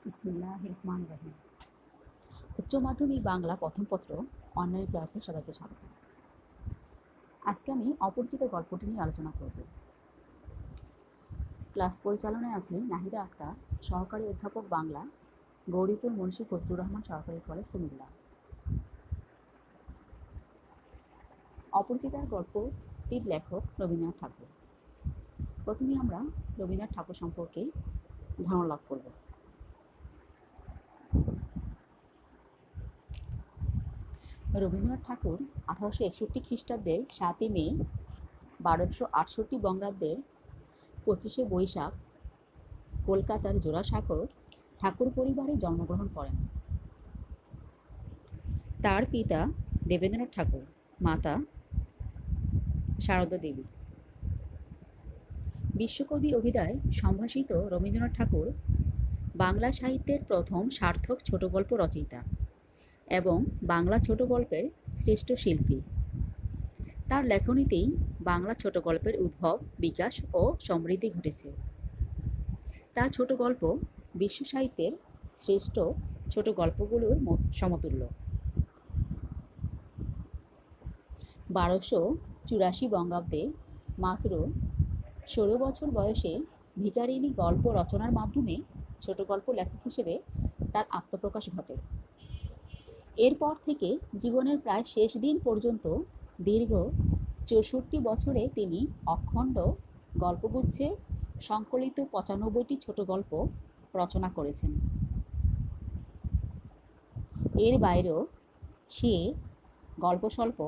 বিসমিল্লাহির রহমানির রহিম। উচ্চ মাধ্যমিক বাংলা প্রথম পত্র অনলাইন ক্লাসে সবাইকে স্বাগত। আজকে আমি অপরিচিত গল্পটি নিয়ে আলোচনা করব। ক্লাস পরিচালনায় আছে নাহিদা আক্তার, সহকারী অধ্যাপক বাংলা, গৌরীপুর মুন্সি ফজলুর রহমান সরকারি কলেজ, কুমিল্লা। অপরিচিতার গল্পটির লেখক রবীন্দ্রনাথ ঠাকুর। প্রথমে আমরা রবীন্দ্রনাথ ঠাকুর সম্পর্কে ধারণা লাভ করব। রবীন্দ্রনাথ ঠাকুর 1861 খ্রিস্টাব্দের 7ই মে, 1268 বঙ্গাব্দের 25শে বৈশাখ কলকাতার জোড়াসাঁকোর ঠাকুর পরিবারে জন্মগ্রহণ করেন। তার পিতা দেবেন্দ্রনাথ ঠাকুর, মাতা শারদা দেবী। বিশ্বকবি অভিধায় সম্ভাষিত রবীন্দ্রনাথ ঠাকুর বাংলা সাহিত্যের প্রথম সার্থক ছোট গল্প রচয়িতা এবং বাংলা ছোট গল্পের শ্রেষ্ঠ শিল্পী। তার লেখনীতেই বাংলা ছোট গল্পের উদ্ভব, বিকাশ ও সমৃদ্ধি ঘটেছে। তার ছোট গল্প বিশ্ব সাহিত্যের শ্রেষ্ঠ ছোট গল্পগুলোর সমতুল্য। 1284 বঙ্গাব্দে মাত্র 16 বছর বয়সে ভিখারিণী গল্প রচনার মাধ্যমে ছোট গল্প লেখক হিসেবে তার আত্মপ্রকাশ ঘটে। এরপর থেকে জীবনের প্রায় শেষ দিন পর্যন্ত দীর্ঘ 64 বছরে তিনি অখণ্ড গল্পগুচ্ছে সংকলিত 95টি ছোট গল্প রচনা করেছেন। এর বাইরেও সে গল্পস্বল্প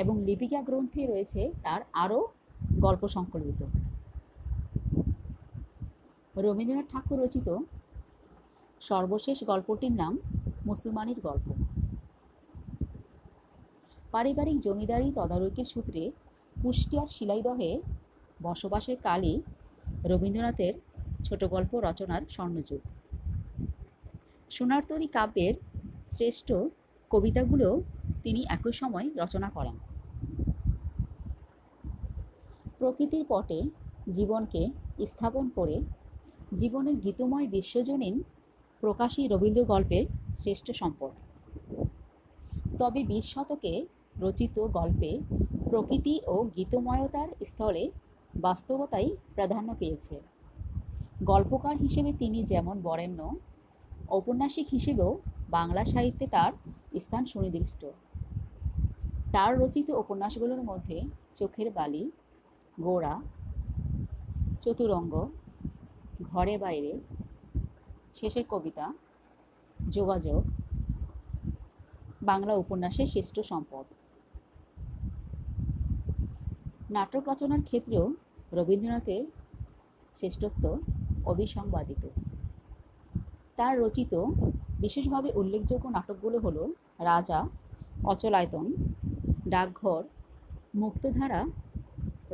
এবং লিপিকা গ্রন্থে রয়েছে তার আরও গল্প সংকলিত। রবীন্দ্রনাথ ঠাকুর রচিত সর্বশেষ গল্পটির নাম মুসলমানের গল্প। পারিবারিক জমিদারি তদারকির সূত্রে কুষ্টিয়ার শিলাইদহে বসবাসের কালই রবীন্দ্রনাথের ছোট গল্প রচনার স্বর্ণযুগ। সোনার তরী কাব্যের শ্রেষ্ঠ কবিতাগুলো তিনি একই সময় রচনা করেন। প্রকৃতির পটে জীবনকে স্থাপন করে জীবনের গীতময় বিশ্বজনীন প্রকাশই রবীন্দ্র গল্পের শ্রেষ্ঠ সম্পদ। তবে 20 শতকে রচিত গল্পে প্রকৃতি ও গীতময়তার স্থলে বাস্তবতাই প্রাধান্য পেয়েছে। গল্পকার হিসেবে তিনি যেমন বরেণ্য, ঔপন্যাসিক হিসেবেও বাংলা সাহিত্যে তার স্থান সুনির্দিষ্ট। তার রচিত উপন্যাসগুলোর মধ্যে চোখের বালি, গোড়া, চতুরঙ্গ, ঘরে বাইরে, শেষের কবিতা, যোগাযোগ বাংলা উপন্যাসের শ্রেষ্ঠ সম্পদ। নাটক রচনার ক্ষেত্রেও রবীন্দ্রনাথের শ্রেষ্ঠত্ব অবিসংবাদিত। তার রচিত বিশেষভাবে উল্লেখযোগ্য নাটকগুলো হলো রাজা, অচলায়তন, ডাকঘর, মুক্তধারা,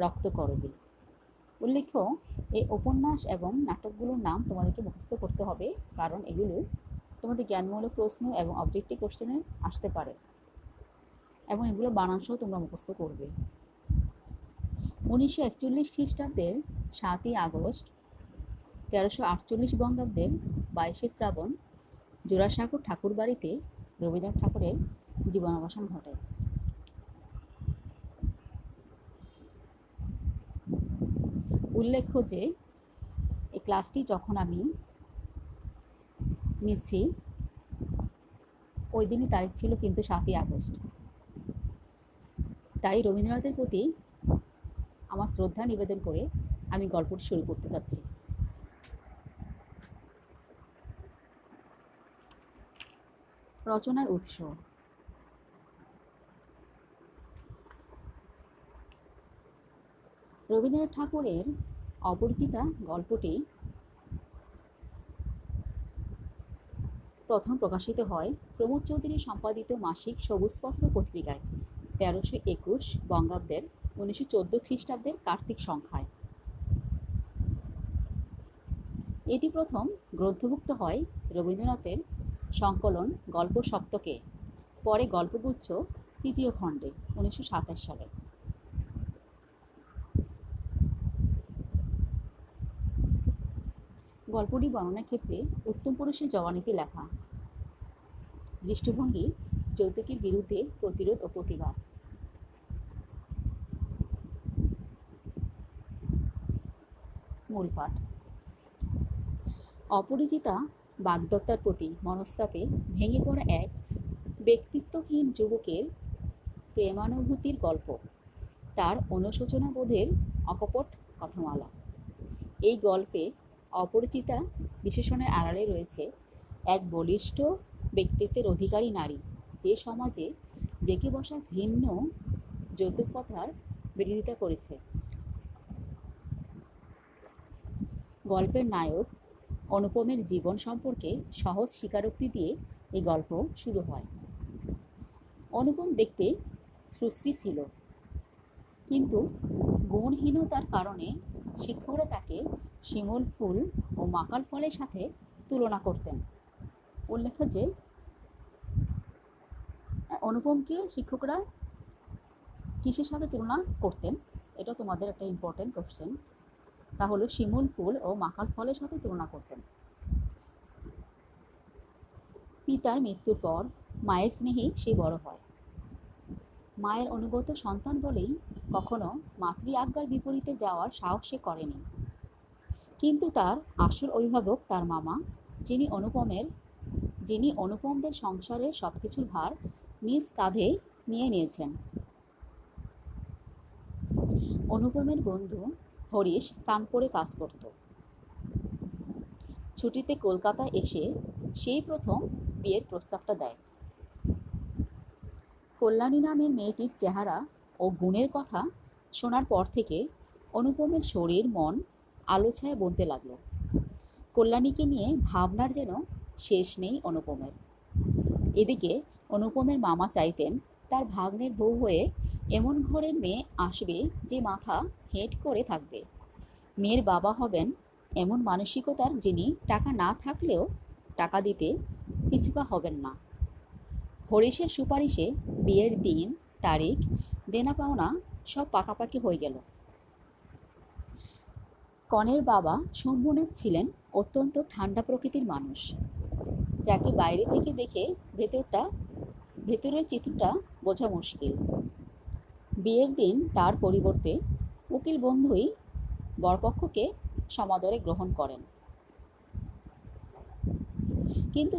রক্তকরবী। উল্লেখ্য, এই উপন্যাস এবং নাটকগুলোর নাম তোমাদেরকে মুখস্থ করতে হবে, কারণ এগুলো তোমাদের জ্ঞানমূলক প্রশ্ন এবং অবজেক্টিভ কোশ্চেনে আসতে পারে এবং এগুলো বানানসহ তোমরা মুখস্থ করবে। 1941 খ্রিস্টাব্দের 7ই আগস্ট, 1348 বঙ্গাব্দের 22শে শ্রাবণ জোড়াসাঁকোর ঠাকুর বাড়িতে রবীন্দ্রনাথ ঠাকুরের জীবনাবসান ঘটে। উল্লেখ্য যে এই ক্লাসটি যখন আমি নিচ্ছি ওই দিনই তারিখ ছিল কিন্তু 7ই আগস্ট। তাই রবীন্দ্রনাথের প্রতি আমার শ্রদ্ধা নিবেদন করে আমি গল্পটি শুরু করতে যাচ্ছি। রচনার উৎস। রবীন্দ্রনাথ ঠাকুরের অপরিচিতা গল্পটি প্রথম প্রকাশিত হয় প্রমোদ চৌধুরী সম্পাদিত মাসিক সবুজপত্র পত্রিকায় 1321 বঙ্গাব্দের 1914 খ্রিস্টাব্দের কার্তিক সংখ্যায়। এটি প্রথম গ্রন্থভুক্ত হয় রবীন্দ্রনাথের সংকলন গল্প সপ্তকে, পরে গল্পগুচ্ছ তৃতীয় খণ্ডে 1927 সালে। গল্পটি বর্ণনার ক্ষেত্রে উত্তম পুরুষের জবানিতে লেখা। দৃষ্টিভঙ্গি যৌতুকের বিরুদ্ধে প্রতিরোধ ও প্রতিবাদ। মূল পাঠ। অপরিচিতা বাগদত্তার প্রতি মনস্তাপে ভেঙে পড়া এক ব্যক্তিত্বহীন যুবকের প্রেমানুভূতির গল্প, তার অনুশোচনা বোধের অকপট কথামালা। এই গল্পে অপরিচিতা বিশেষণের আড়ালে রয়েছে এক বলিষ্ঠ ব্যক্তিত্বের অধিকারী নারী, যে সমাজে জেঁকে বসা ঘৃণ্য যৌতুক প্রথার বিরোধিতা করেছে। গল্পের নায়ক অনুপমের জীবন সম্পর্কে সহজ স্বীকারোক্তি দিয়ে এই গল্প শুরু হয়। অনুপম দেখতে সুশ্রী ছিল, কিন্তু গুণহীনতার কারণে শিক্ষকরা তাকে শিমুল ফুল ও মাকাল ফলের সাথে তুলনা করতেন। উল্লেখ্য যে অনুপমকে শিক্ষকরা কিসের সাথে তুলনা করতেন, এটা তোমাদের একটা ইম্পর্টেন্ট কোশ্চেন। তাহলে শিমুল ফুল ও মাকাল ফলের সাথে তুলনা করতেন। পিতার মৃত্যুর পর মায়ের স্নেহে সে বড় হয়। মায়ের অনুগত সন্তান বলেই কখনো মাতৃ আজ্ঞার বিপরীতে যাওয়ার সাহস সে করেনি। কিন্তু তার আসল অভিভাবক তার মামা, যিনি অনুপমদের সংসারের সবকিছুর ভার নিজ কাঁধে নিয়ে নিয়েছেন। অনুপমের বন্ধু হরিশ কানপুরে কাজ করত। ছুটিতে কলকাতায় এসে সেই প্রথম বিয়ের প্রস্তাবটা দেয়। কল্যাণী নামের মেয়েটির চেহারা ও গুণের কথা শোনার পর থেকে অনুপমের শরীর মন আলোছায়া বলতে লাগলো। কল্যাণীকে নিয়ে ভাবনার যেন শেষ নেই অনুপমের। এদিকে অনুপমের মামা চাইতেন তার ভাগ্নের বউ হয়ে এমন ঘরের মেয়ে আসবে যে মাথা হেঁট করে থাকবে। মেয়ের বাবা হবেন এমন মানসিকতার, যিনি টাকা না থাকলেও টাকা দিতে পিছুপা হবেন না। হরিশের সুপারিশে বিয়ের দিন, তারিখ, দেনা পাওনা সব পাকাপাকি হয়ে গেল। কনের বাবা শম্ভুনাথ ছিলেন অত্যন্ত ঠান্ডা প্রকৃতির মানুষ, যাকে বাইরে থেকে দেখে ভেতরের চিত্রটা বোঝা মুশকিল। বিয়ের দিন তার পরিবর্তে উকিল বন্ধুই বরপক্ষকে সমাদরে গ্রহণ করেন। কিন্তু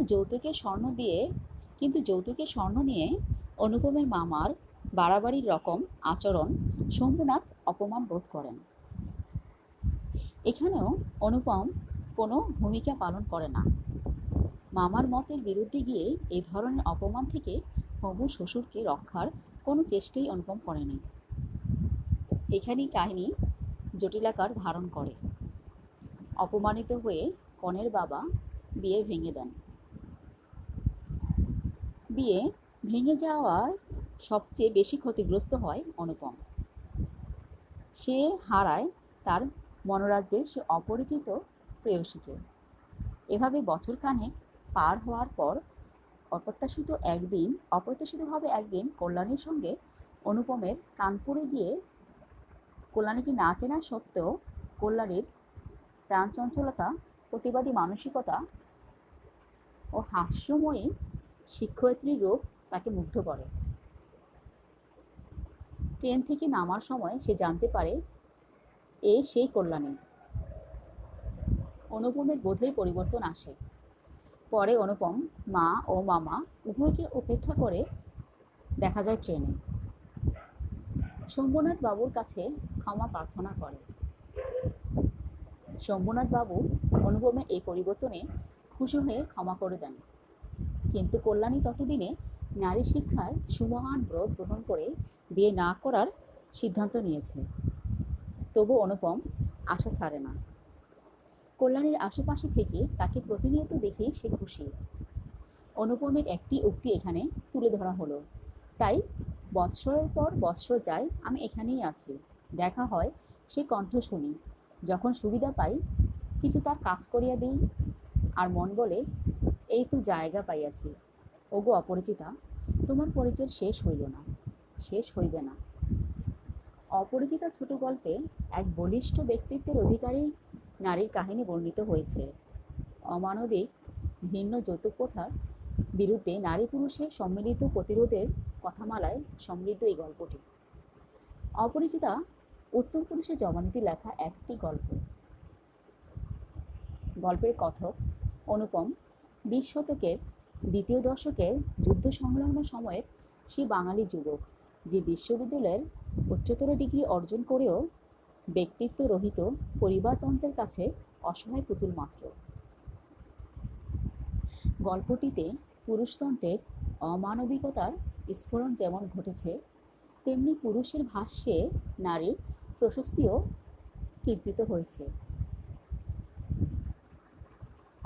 যৌতুকের স্বর্ণ নিয়ে অনুপমের মামার বাড়াবাড়ির রকম আচরণ শম্ভুনাথ অপমান বোধ করেন। এখানেও অনুপম কোনো ভূমিকা পালন করে না। মামার মতের বিরুদ্ধে গিয়ে এই ধরনের অপমান থেকে হবু শ্বশুরকে রক্ষার কোনো চেষ্টাই অনুপম করেনি। এখানেই কাহিনী জটিলাকার ধারণ করে। অপমানিত হয়ে কনের বাবা বিয়ে ভেঙে দেন। বিয়ে ভেঙে যাওয়ায় সবচেয়ে বেশি ক্ষতিগ্রস্ত হয় অনুপম। সে হারায় তার মনোরাজ্যের সে অপরিচিত প্রেয়সীকে। এভাবে বছর খানেক পার হওয়ার পর অপ্রত্যাশিতভাবে একদিন কল্যাণীর সঙ্গে অনুপমের কানপুরে গিয়ে কল্যাণীকে না চেনা সত্ত্বেও কল্যাণীর প্রাণচঞ্চলতা, প্রতিবাদী মানসিকতা ও হাস্যময়ী শিক্ষয়িত্রীর রূপ তাকে মুগ্ধ করে। ট্রেন থেকে নামার সময় সে জানতে পারে সেই কল্যাণী। অনুপমের বোধের পরিবর্তন আসে। পরে অনুপম মা ও মামা উভয়কে উপেক্ষা করে দেখা যায় ট্রেনে। শম্ভুনাথ বাবুর কাছে ক্ষমা প্রার্থনা করে। শম্ভুনাথ বাবু অনুপমের এই পরিবর্তনে খুশি হয়ে ক্ষমা করে দেন। কিন্তু কল্যাণী ততদিনে নারী শিক্ষার সুমহান ব্রত গ্রহণ করে বিয়ে না করার সিদ্ধান্ত নিয়েছে। তবু অনুপম আশা ছাড়ে না। কল্যাণীর আশেপাশে থেকে তাকে প্রতিনিয়ত দেখে সে খুশি। অনুপমের একটি উক্তি এখানে তুলে ধরা হলো, তাই বৎসরের পর বৎসর যায়, আমি এখানেই আছি। দেখা হয়, সে কণ্ঠ শুনি, যখন সুবিধা পাই কিছু তার কাজ করিয়া দিই, আর মন বলে এই তো জায়গা পাইয়াছি। ওগো অপরিচিতা, তোমার পরিচয় শেষ হইল না, শেষ হইবে না। অপরিচিতা ছোট গল্পে এক বলিষ্ঠ ব্যক্তিত্বের অধিকারী নারীর কাহিনী বর্ণিত হয়েছে। অমানবিক ভিন্ন যৌতুক প্রথার বিরুদ্ধে নারী পুরুষের সম্মিলিত প্রতিরোধের কথামালায় সমৃদ্ধ এই গল্পটি। অপরিচিতা উত্তম পুরুষের জবানিতে লেখা একটি গল্প। গল্পের কথক অনুপম 20 শতকের দ্বিতীয় দশকের যুদ্ধ সংলগ্ন সময়ের সেই বাঙালি যুবক, যে বিশ্ববিদ্যালয়ের উচ্চতর ডিগ্রি অর্জন করেও ব্যক্তিত্ব রহিত পরিবারতন্ত্রের কাছে অসহায় পুতুল মাত্র। গল্পটিতে পুরুষতন্ত্রের অমানবিকতার স্ফোরণ যেমন ঘটেছে, তেমনি পুরুষের ভাষ্যে নারীর প্রশস্তিও কীর্তিত হয়েছে।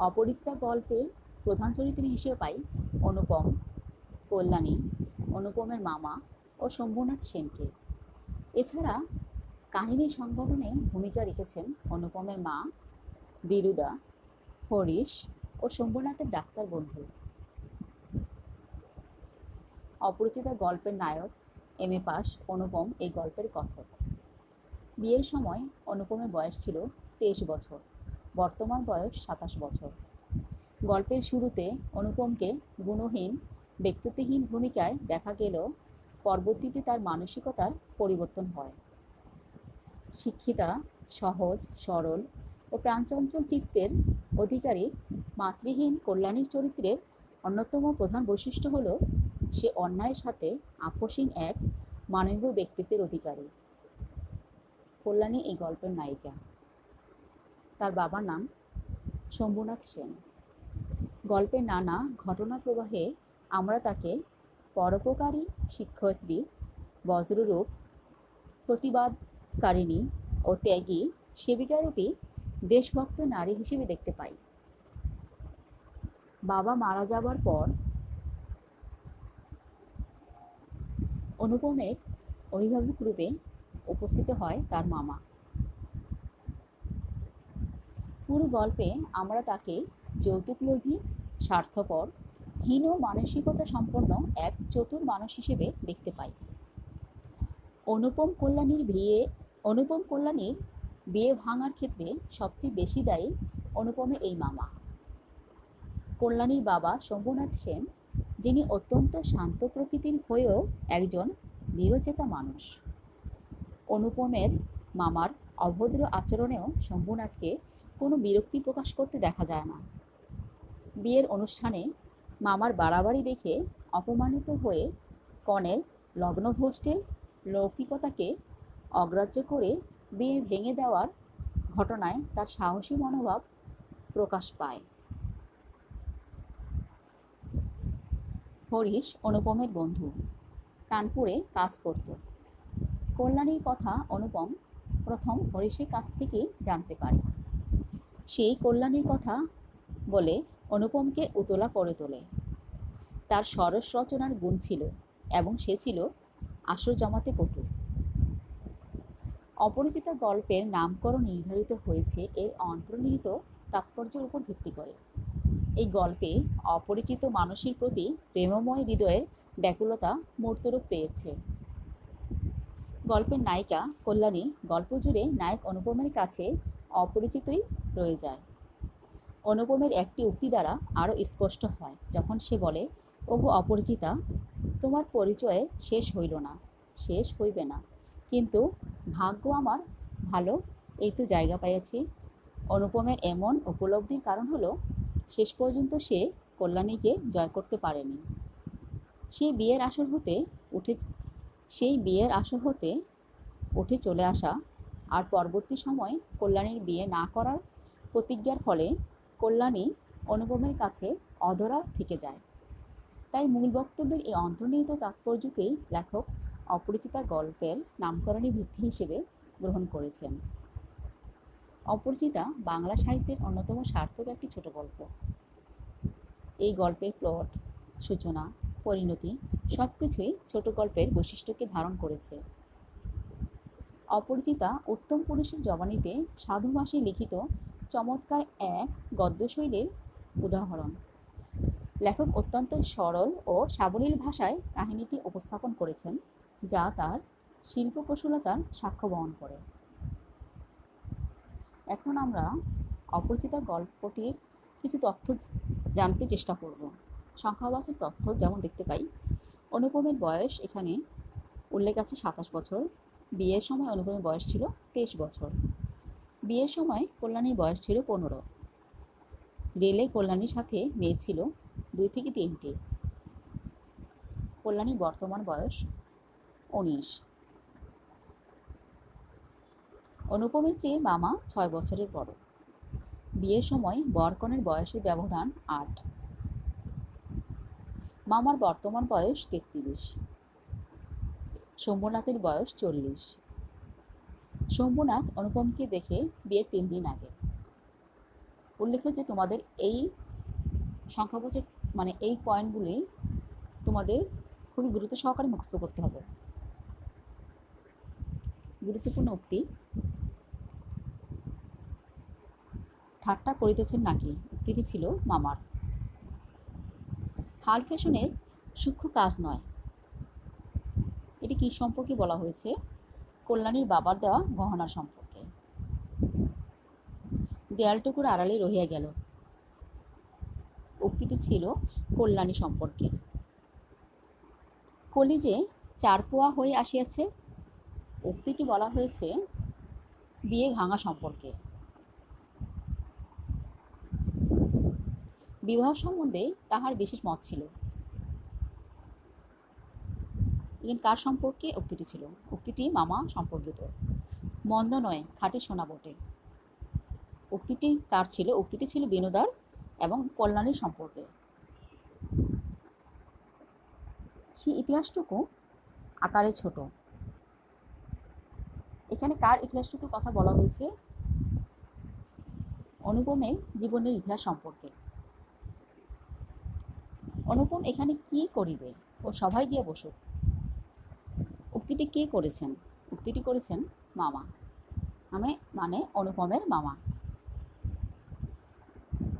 অপরিচিতা গল্পে প্রধান চরিত্র হিসেবে পাই অনুপম, কল্যাণী, অনুপমের মামা ও শম্ভুনাথ সেনকে। এছাড়া কাহিনী সংগঠনে ভূমিকা রেখেছেন অনুপমের মা বিরুদা, হরিশ ও শম্ভুনাথের ডাক্তার বন্ধু। অপরিচিতা গল্পের নায়ক MA পাস অনুপম এই গল্পের কথক। বিয়ের সময় অনুপমের বয়স ছিল 23 বছর, বর্তমান বয়স 27 বছর। গল্পের শুরুতে অনুপমকে গুণহীন, ব্যক্তিত্বহীন ভূমিকায় দেখা গেলেও পরবর্তীতে তার মানসিকতার পরিবর্তন হয়। শিক্ষিতা, সহজ সরল ও প্রাণচঞ্চল চিত্তের অধিকারী মাতৃহীন কল্যাণীর চরিত্রের অন্যতম প্রধান বৈশিষ্ট্য হল সে অন্যায়ের সাথে আপোষহীন এক মানবীয় ব্যক্তিত্বের অধিকারী। কল্যাণী এই গল্পের নায়িকা। তার বাবার নাম শম্ভুনাথ সেন। গল্পের নানা ঘটনা প্রবাহে আমরা তাকে পরোপকারী শিক্ষয়িত্রী, বজ্ররূপ প্রতিবাদকারিণী ও ত্যাগী সেবিকারূপী দেশভক্ত নারী হিসেবে দেখতে পাই। বাবা মারা যাবার পর অনুপমের অভিভাবক রূপে উপস্থিত হয় তার মামা। পুরো গল্পে আমরা তাকে যৌতুকলোভী, স্বার্থপর, হীন মানসিকতা সম্পন্ন এক চতুর মানুষ হিসেবে দেখতে পাই। অনুপম কল্যাণীর বিয়ে ভাঙার ক্ষেত্রে সবচেয়ে বেশি দায়ী অনুপমের এই মামা। কল্যাণীর বাবা শম্ভুনাথ সেন, যিনি অত্যন্ত শান্ত প্রকৃতির হয়েও একজন দৃঢ়চেতা মানুষ। অনুপমের মামার অভদ্র আচরণেও শম্ভুনাথকে কোনো বিরক্তি প্রকাশ করতে দেখা যায় না। বিয়ের অনুষ্ঠানে মামার বাড়াবাড়ি দেখে অপমানিত হয়ে কনের লগ্নভ্রষ্টের লৌকিকতাকে অগ্রাহ্য করে বিয়ে ভেঙে দেওয়ার ঘটনায় তার সাহসী মনোভাব প্রকাশ পায়। হরিশ অনুপমের বন্ধু, কানপুরে কাজ করত। কল্যাণীর কথা অনুপম প্রথম হরিশের কাছ থেকে জানতে পারে। সেই কল্যাণীর কথা বলে অনুপমকে উতলা করে তোলে। তার সরস রচনার গুণ ছিল এবং সে ছিল আসর জমাতে পটু। অপরিচিতা গল্পের নামকরণ নির্ধারিত হয়েছে এর অন্তর্নিহিত তাৎপর্যের উপর ভিত্তি করে। এই গল্পে অপরিচিত মানুষের প্রতি প্রেমময় হৃদয়ের ব্যাকুলতা মূর্তরূপ পেয়েছে। গল্পের নায়িকা কল্যাণী গল্প জুড়ে নায়ক অনুপমের কাছে অপরিচিতই রয়ে যায়। অনুপমের একটি উক্তি দ্বারা আরও স্পষ্ট হয় যখন সে বলে, ওগো অপরিচিতা, তোমার পরিচয়ে শেষ হইল না, শেষ হইবে না, কিন্তু ভাগ্য আমার ভালো, এই তো জায়গা পাইয়াছি। অনুপমের এমন উপলব্ধির কারণ হলো শেষ পর্যন্ত সে কল্যাণীকে জয় করতে পারেনি। সেই বিয়ের আসর হতে উঠে চলে আসা আর পরবর্তী সময় কল্যাণীর বিয়ে না করার প্রতিজ্ঞার ফলে কল্যাণী অনুপমের কাছে অধরা থেকে যায়। তাই মূল বক্তব্যের এই অন্তর্নিহিত তাৎপর্যকেই লেখক অপরিচিতা গল্পের নামকরণের ভিত্তি হিসেবে গ্রহণ করেছেন। অপরিচিতা বাংলা সাহিত্যের অন্যতম সার্থক একটি ছোট গল্প। এই গল্পের প্লট, সূচনা, পরিণতি সবকিছুই ছোট গল্পের বৈশিষ্ট্যকে ধারণ করেছে। অপরিচিতা উত্তম পুরুষের জবানিতে সাধু ভাষায় লিখিত চমৎকার এক গদ্যশৈলীর উদাহরণ। লেখক অত্যন্ত সরল ও সাবলীল ভাষায় কাহিনীটি উপস্থাপন করেছেন, যা তার শিল্পকুশলতার সাক্ষ্য বহন করে। এখন আমরা অপরিচিতা গল্পটির কিছু তথ্য জানতে চেষ্টা করব। সংখ্যাবাচক তথ্য যেমন দেখতে পাই, অনুপমের বয়স এখানে উল্লেখ আছে 27 বছর। বিয়ের সময় অনুপমের বয়স ছিল 23 বছর। বিয়ের সময় কল্যাণীর বয়স ছিল 15। রেলে কল্যাণীর সাথে মেয়ে ছিল 2 থেকে 3টে। কল্যাণীর বর্তমান বয়স 19। অনুপমের চেয়ে মামা 6 বছরের বড়। বিয়ের সময় বর-কনের বয়সের ব্যবধান 8। মামার বর্তমান বয়স 33। শম্ভুনাথের বয়স 40। শম্ভুনাথ অনুপমকে দেখে বিয়ের 3 দিন আগে। উল্লেখ্য যে তোমাদের এই সংখ্যাবাচক এই পয়েন্টগুলি তোমাদের খুবই গুরুত্ব সহকারে মুখস্থ করতে হবে। গুরুত্বপূর্ণ উক্তি, ঠাট্টা করিতেছেন নাকি, উক্তিটি ছিল মামার। হাল ফ্যাশনের সূক্ষ্ম কাজ নয়, এটি কি সম্পর্কে বলা হয়েছে? কল্যাণীর বাবার দেওয়া গহনার সম্পর্কে। দেয়ালটুকুর আড়ালে রহিয়া গেল, উক্তিটি ছিল কল্যাণী সম্পর্কে। কলিজে 4 পোয়া হয়ে আসিয়াছে, উক্তিটি বলা হয়েছে বিয়ে ভাঙা সম্পর্কে। বিবাহ সম্বন্ধে তাহার বিশেষ মত ছিল, কার সম্পর্কে উক্তিটি ছিল? উক্তিটি মামা সম্পর্কিত। মন্দ নয়, খাঁটি সোনা বটে, উক্তিটি কার ছিল? উক্তিটি ছিল বিনোদার এবং কল্যাণীর সম্পর্কে। সেই ইতিহাসটুকু আকারে ছোট, এখানে কার ইতিহাসটুকুর কথা বলা হয়েছে? অনুপমের জীবনের ইতিহাস সম্পর্কে। অনুপম এখানে কি করিবে? ও সভায় গিয়ে বসুক। উক্তিটি কে করেছেন? উক্তিটি করেছেন মামা, মানে অনুপমের মামা।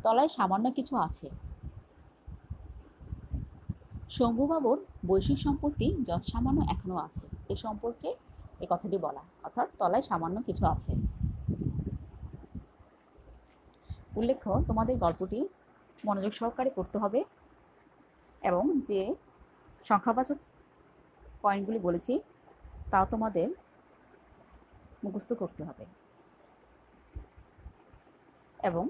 তলায় সামান্য কিছু আছে, শম্ভুবাবুর বৈশ্বিক সম্পত্তি যৎ সামান্য এখনো আছে, এ সম্পর্কে এই কথাটি বলা, অর্থাৎ তলায় সামান্য কিছু আছে। উল্লেখ্য, তোমাদের গল্পটি মনোযোগ সহকারে পড়তে হবে এবং যে সংখ্যাবাচক পয়েন্টগুলি বলেছি তাও তোমাদের মুখস্থ করতে হবে এবং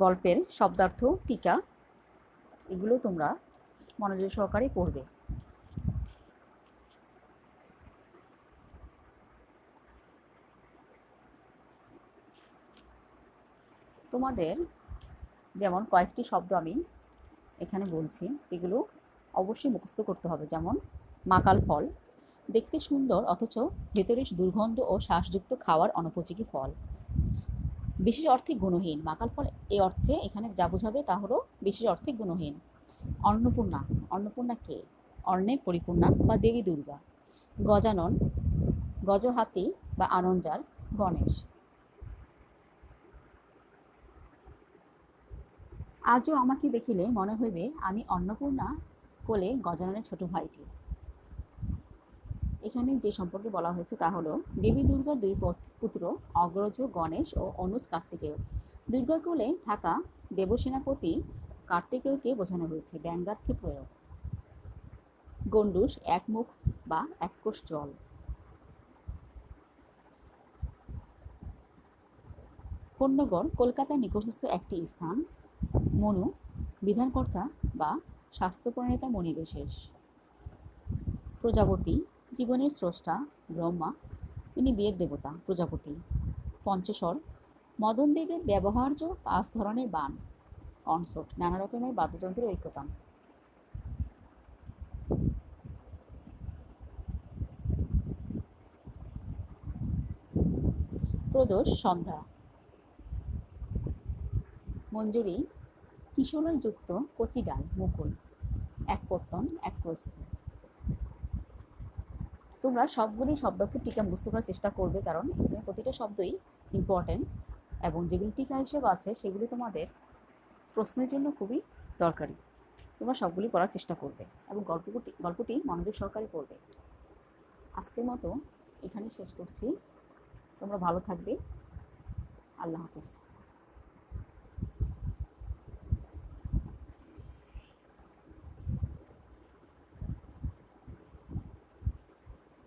গল্পের শব্দার্থ, টিকা এগুলো তোমরা মনোযোগ সহকারে পড়বে। তোমাদের যেমন কয়েকটি শব্দ আমি এখানে বলছি যেগুলো অবশ্যই মুখস্থ করতে হবে, যেমন মাকাল ফল, দেখতে সুন্দর অথচ ভেতরে দুর্গন্ধ ও শ্বাসযুক্ত খাওয়ার অনুপযোগী ফল। বিশেষ অর্থে গুণহীন, মাকাল ফল এই অর্থে এখানে যা বোঝাবে তা হলো বিশেষ অর্থে গুণহীন। অন্নপূর্ণা, অন্নপূর্ণা কে? অন্নে পরিপূর্ণা বা দেবী দুর্গা। গজানন, গজহাতি বা আনঞ্জার গণেশ। আজও আমাকে দেখিলে মনে হইবে আমি অন্নপূর্ণা কোলে গজাননের ছোট ভাইটি। এখানে যে সম্পর্কে বলা হয়েছে তা হলো দেবী দুর্গার 2 পুত্র অগ্রজ গণেশ ও অনুজ কার্তিকেয়। দুর্গার কোলে থাকা দেবসেনাপতি কার্তিকেয়কে বোঝানো হয়েছে, ব্যঙ্গার্থে প্রয়োগ। গণ্ডূষ, এক মুখ বা এক কোষ জল। কন্যগড় কলকাতার নিকটস্থ একটি স্থান। মনু, বিধানকর্তা বা শাস্ত্রপ্রণেতা মণিবিশেষ। প্রজাপতি, জীবনের স্রষ্টা ব্রহ্মা, তিনি বিয়ের দেবতা প্রজাপতি। পঞ্চস্বর, মদন দেবের ব্যবহার্য 5 ধরনের বাণ। কনসর্ট, নানা রকমের বাদ্যযন্ত্রের ঐক্যতান। প্রদোষ, সন্ধ্যা। মঞ্জুরি, কিশলয় যুক্ত কচি ডাল, মুকুল। এক পত্তন, এক প্রস্থ। তোমরা সবগুলি শব্দার্থ টিকা মুখস্থ করার চেষ্টা করবে, কারণ এখানে প্রতিটা শব্দই ইম্পর্টেন্ট এবং যেগুলি টিকা হিসেবে আছে সেগুলি তোমাদের প্রশ্নের জন্য খুবই দরকারি। তোমরা সবগুলি পড়ার চেষ্টা করবে এবং গল্পটি মনোযোগ সহকারে পড়বে। আজকের মতো এখানে শেষ করছি। তোমরা ভালো থাকবে। আল্লাহ হাফেজ।